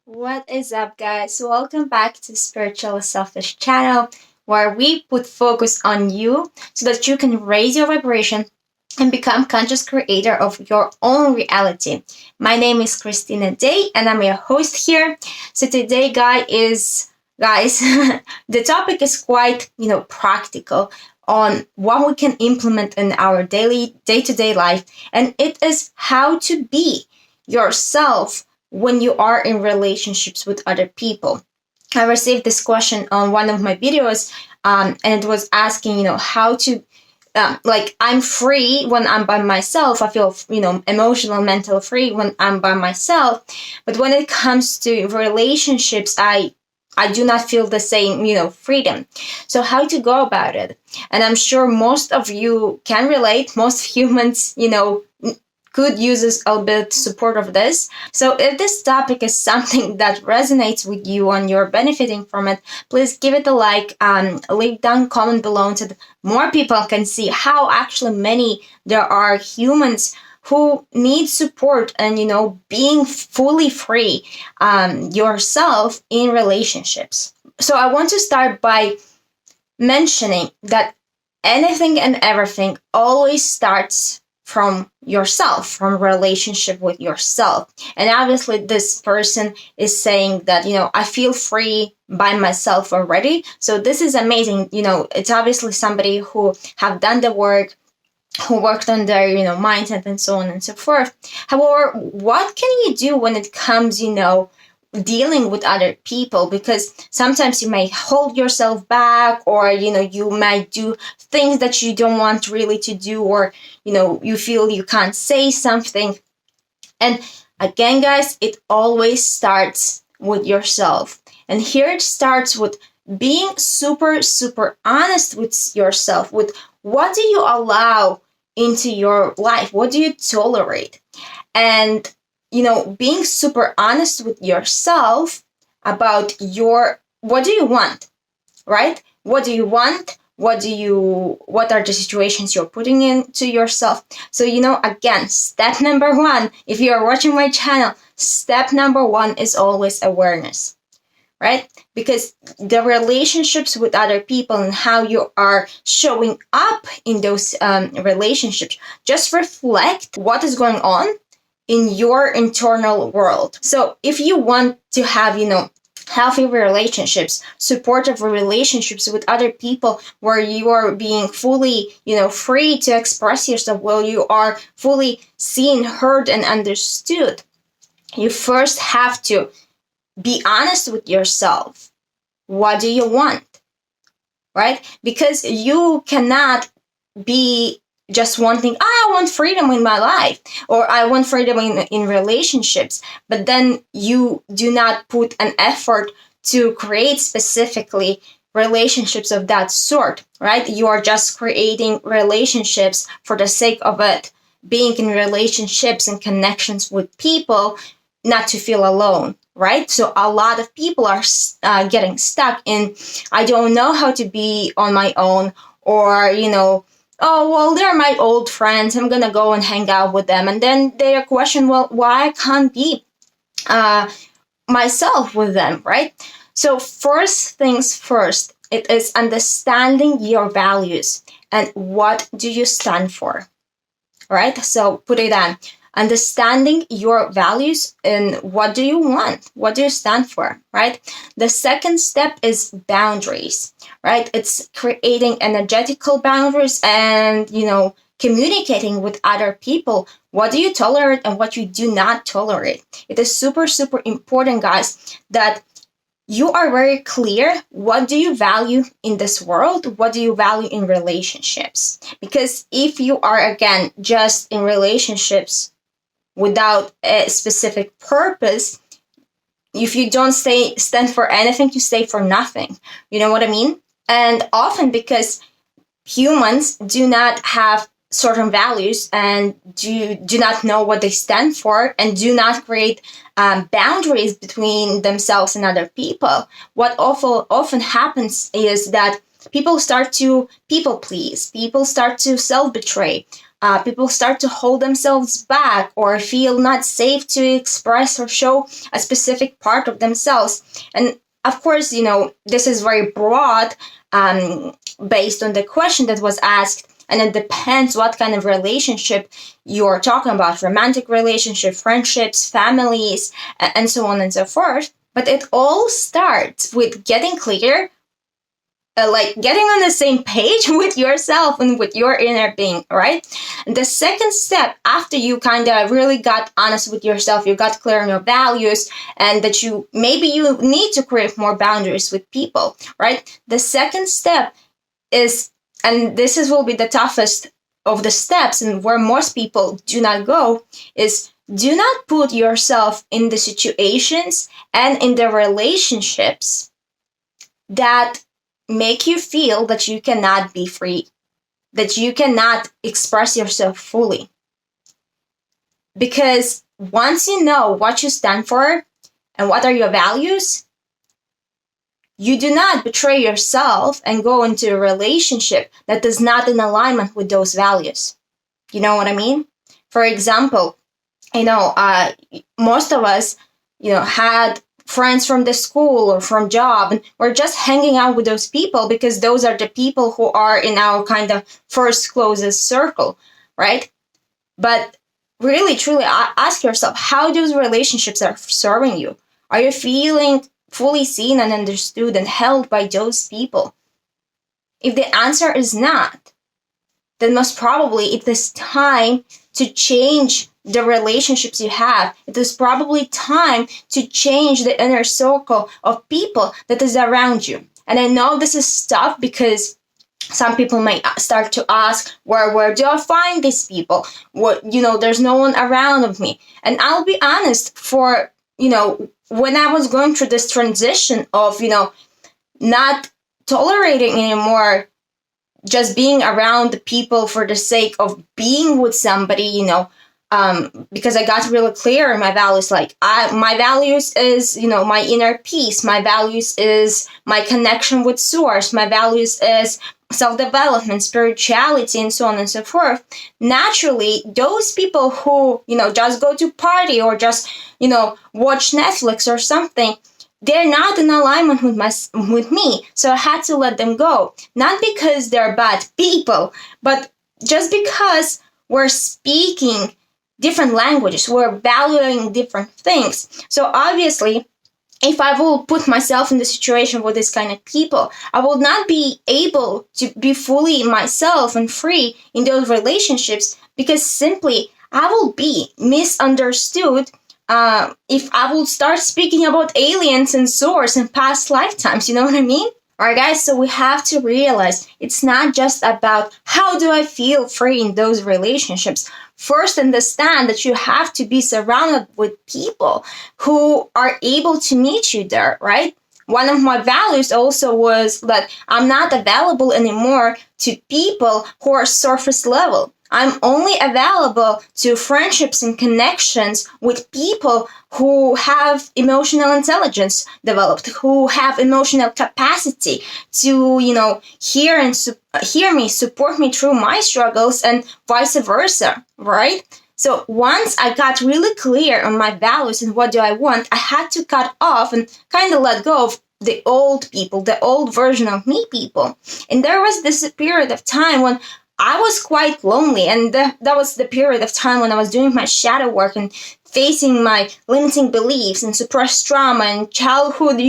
What is up, guys? Welcome back to Spiritual Selfish channel, where we put focus on you so that you can raise your vibration and become conscious creator of your own reality. My name is Kristina Day, and I'm your host here. So today, guys, the topic is quite practical on what we can implement in our daily day-to-day life, and it is how to be yourself when you are in relationships with other people. I received this question on one of my videos, and it was asking, how to, like, I'm free when I'm by myself. I feel, emotional, mental free when I'm by myself. But when it comes to relationships, I do not feel the same, freedom. So how to go about it? And I'm sure most of you can relate. Most humans, could use a bit support of this. So if this topic is something that resonates with you and you're benefiting from it, please give it a like, leave down comment below so that more people can see how actually many there are humans who need support and being fully free yourself in relationships. So I want to start by mentioning that anything and everything always starts from yourself, from relationship with yourself. And obviously this person is saying that, I feel free by myself already. So this is amazing. It's obviously somebody who have done the work, who worked on their, mindset and so on and so forth. However, what can you do when it comes, dealing with other people? Because sometimes you may hold yourself back, or you might do things that you don't want really to do, or you feel you can't say something. And again, guys, it always starts with yourself. And here it starts with being super honest with yourself, with what do you allow into your life, what do you tolerate. And being super honest with yourself about what do you want, right? What do you want? What are the situations you're putting into yourself? So, again, step number one, if you are watching my channel, step number one is always awareness, right? Because the relationships with other people and how you are showing up in those relationships just reflect what is going on in your internal world. So if you want to have, healthy relationships, supportive relationships with other people, where you are being fully, free to express yourself, where you are fully seen, heard, and understood, you first have to be honest with yourself. What do you want? Right? Because you cannot be just wanting, I want freedom in my life, or I want freedom in relationships, but then you do not put an effort to create specifically relationships of that sort, right? You are just creating relationships for the sake of it, being in relationships and connections with people, not to feel alone, right? So a lot of people are getting stuck in, I don't know how to be on my own, or, oh, well, they're my old friends, I'm gonna go and hang out with them. And then they question, well, why I can't be myself with them, right? So first things first, it is understanding your values and what do you stand for, right? So put it on. Understanding your values and what do you want? What do you stand for, right? The second step is boundaries, right? It's creating energetical boundaries and, communicating with other people. What do you tolerate and what you do not tolerate? It is super important, guys, that you are very clear what do you value in this world, what do you value in relationships. Because if you are, again, just in relationships without a specific purpose, if you don't stand for anything, you stay for nothing. You know what I mean? And often because humans do not have certain values and do not know what they stand for and do not create boundaries between themselves and other people, what often happens is that people start to people please, people start to self-betray, people start to hold themselves back or feel not safe to express or show a specific part of themselves. And of course, this is very broad, based on the question that was asked, and it depends what kind of relationship you're talking about: romantic relationship, friendships, families, and so on and so forth. But it all starts with getting clear, like getting on the same page with yourself and with your inner being, right? And the second step, after you kind of really got honest with yourself, you got clear on your values, and that you need to create more boundaries with people, right? The second step is, and will be the toughest of the steps, and where most people do not go, is do not put yourself in the situations and in the relationships that make you feel that you cannot be free, that you cannot express yourself fully. Because once you know what you stand for and what are your values, you do not betray yourself and go into a relationship that is not in alignment with those values. You know what I mean? For example, most of us, had friends from the school or from job, and we're just hanging out with those people because those are the people who are in our kind of first closest circle, right? But really, truly ask yourself how those relationships are serving you. Are you feeling fully seen and understood and held by those people? If the answer is not, then most probably it is time to change the relationships you have. It is probably time to change the inner circle of people that is around you. And I know this is tough because some people may start to ask, where do I find these people? There's no one around of me. And I'll be honest, for, when I was going through this transition of, not tolerating anymore just being around the people for the sake of being with somebody, because I got really clear in my values. Like, my values is, my inner peace. My values is my connection with source. My values is self-development, spirituality, and so on and so forth. Naturally, those people who, just go to party or just, watch Netflix or something, they're not in alignment with me. So I had to let them go. Not because they're bad people, but just because we're speaking different languages, we're valuing different things. So obviously, if I will put myself in the situation with this kind of people, I will not be able to be fully myself and free in those relationships, because simply I will be misunderstood if I will start speaking about aliens and source and past lifetimes. You know what I mean? Alright guys, so we have to realize it's not just about how do I feel free in those relationships. First, understand that you have to be surrounded with people who are able to meet you there, right? One of my values also was that I'm not available anymore to people who are surface level. I'm only available to friendships and connections with people who have emotional intelligence developed, who have emotional capacity to, hear me, support me through my struggles, and vice versa, right? So once I got really clear on my values and what do I want, I had to cut off and kind of let go of the old people, the old version of me people. And there was this period of time when I was quite lonely, and that was the period of time when I was doing my shadow work and facing my limiting beliefs and suppressed trauma and childhood,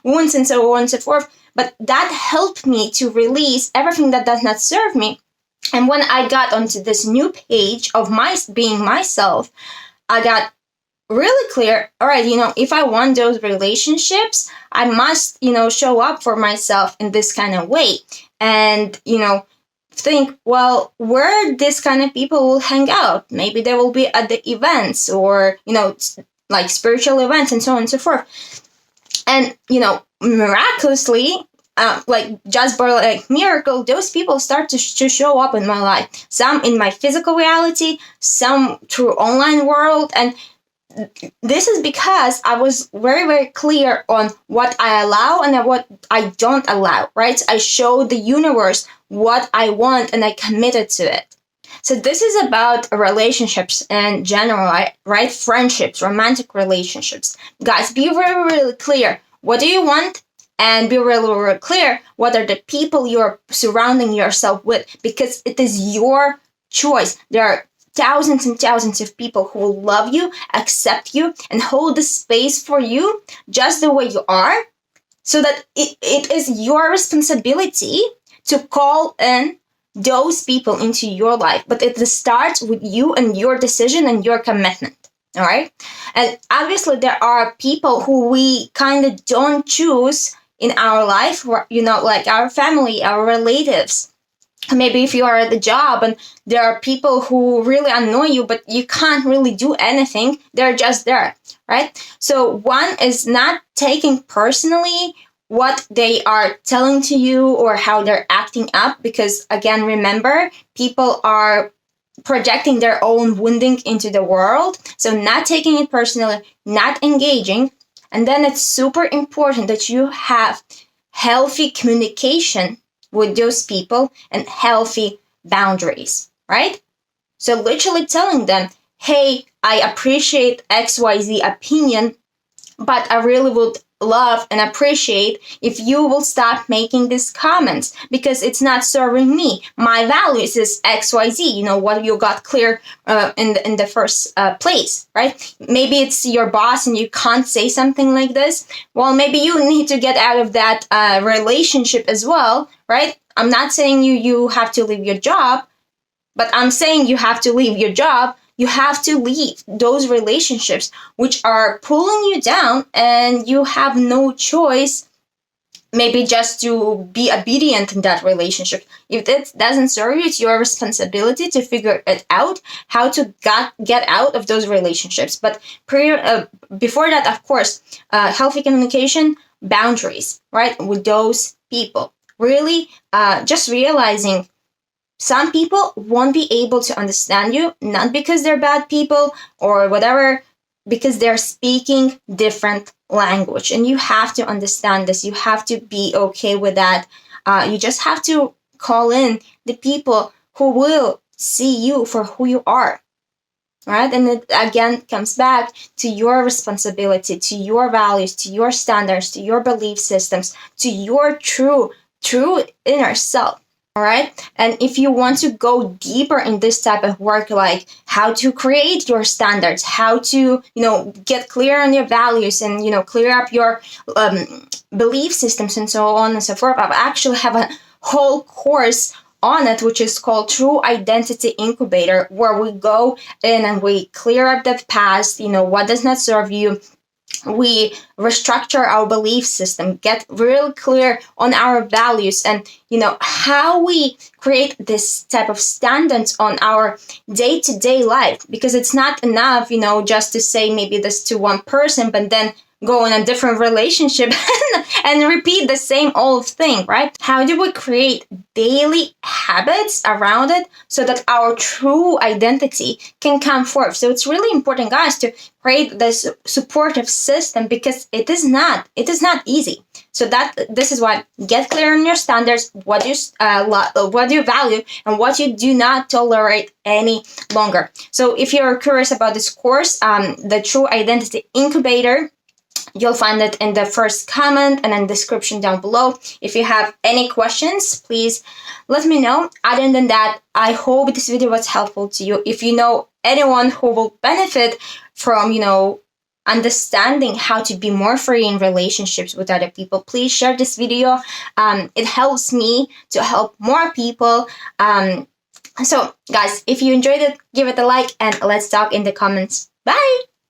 wounds and so on and so forth. But that helped me to release everything that does not serve me. And when I got onto this new page of being myself, I got really clear, all right, if I want those relationships, I must, show up for myself in this kind of way. And, think, well, where this kind of people will hang out. Maybe they will be at the events or, like spiritual events and so on and so forth. And, miraculously, just by like miracle, those people start to show up in my life. Some in my physical reality, some through online world. And this is because I was very, very clear on what I allow and what I don't allow, right? I showed the universe what I want and I committed to it. So this is about relationships in general, right? Friendships, romantic relationships. Guys, be really, really clear. What do you want? And be really, really clear what are the people you're surrounding yourself with, because it is your choice. There are thousands and thousands of people who will love you, accept you, and hold the space for you just the way you are, so that it is your responsibility to call in those people into your life. But it starts with you and your decision and your commitment. All right. And obviously, there are people who we kind of don't choose in our life, like our family, our relatives. Maybe if you are at the job and there are people who really annoy you, but you can't really do anything, they're just there, right? So one is not taking personally what they are telling to you or how they're acting up, because again, remember, people are projecting their own wounding into the world. So not taking it personally, not engaging. And then it's super important that you have healthy communication with those people and healthy boundaries, right? So literally telling them, hey, I appreciate XYZ opinion, but I really would love and appreciate if you will stop making these comments, because it's not serving me. My values is XYZ, what you got clear in the first place, right? Maybe it's your boss and you can't say something like this. Well, maybe you need to get out of that relationship as well, right? I'm not saying you have to leave your job, but I'm saying you have to leave your job. You have to leave those relationships which are pulling you down, and you have no choice, maybe just to be obedient in that relationship. If it doesn't serve you, it's your responsibility to figure it out, how to get out of those relationships. But before that, of course, healthy communication, boundaries, right, with those people. Really, just realizing some people won't be able to understand you, not because they're bad people or whatever, because they're speaking different language. And you have to understand this. You have to be okay with that. You just have to call in the people who will see you for who you are. Right? And it again comes back to your responsibility, to your values, to your standards, to your belief systems, to your true inner self. All right. And if you want to go deeper in this type of work, like how to create your standards, how to, get clear on your values and, clear up your belief systems and so on and so forth, I actually have a whole course on it, which is called True Identity Incubator, where we go in and we clear up the past, what does not serve you. We restructure our belief system, get real clear on our values, and how we create this type of standards on our day-to-day life, because it's not enough just to say maybe this to one person but then go in a different relationship and repeat the same old thing, right? How do we create daily habits around it so that our true identity can come forth? So it's really important, guys, to create this supportive system, because it is not easy. So this is why get clear on your standards, what you value and what you do not tolerate any longer. So if you're curious about this course, the True Identity Incubator, you'll find it in the first comment and in the description down below. If you have any questions, please let me know. Other than that, I hope this video was helpful to you. If you know anyone who will benefit from, understanding how to be more free in relationships with other people, please share this video. It helps me to help more people. So guys, if you enjoyed it, give it a like and let's talk in the comments. Bye!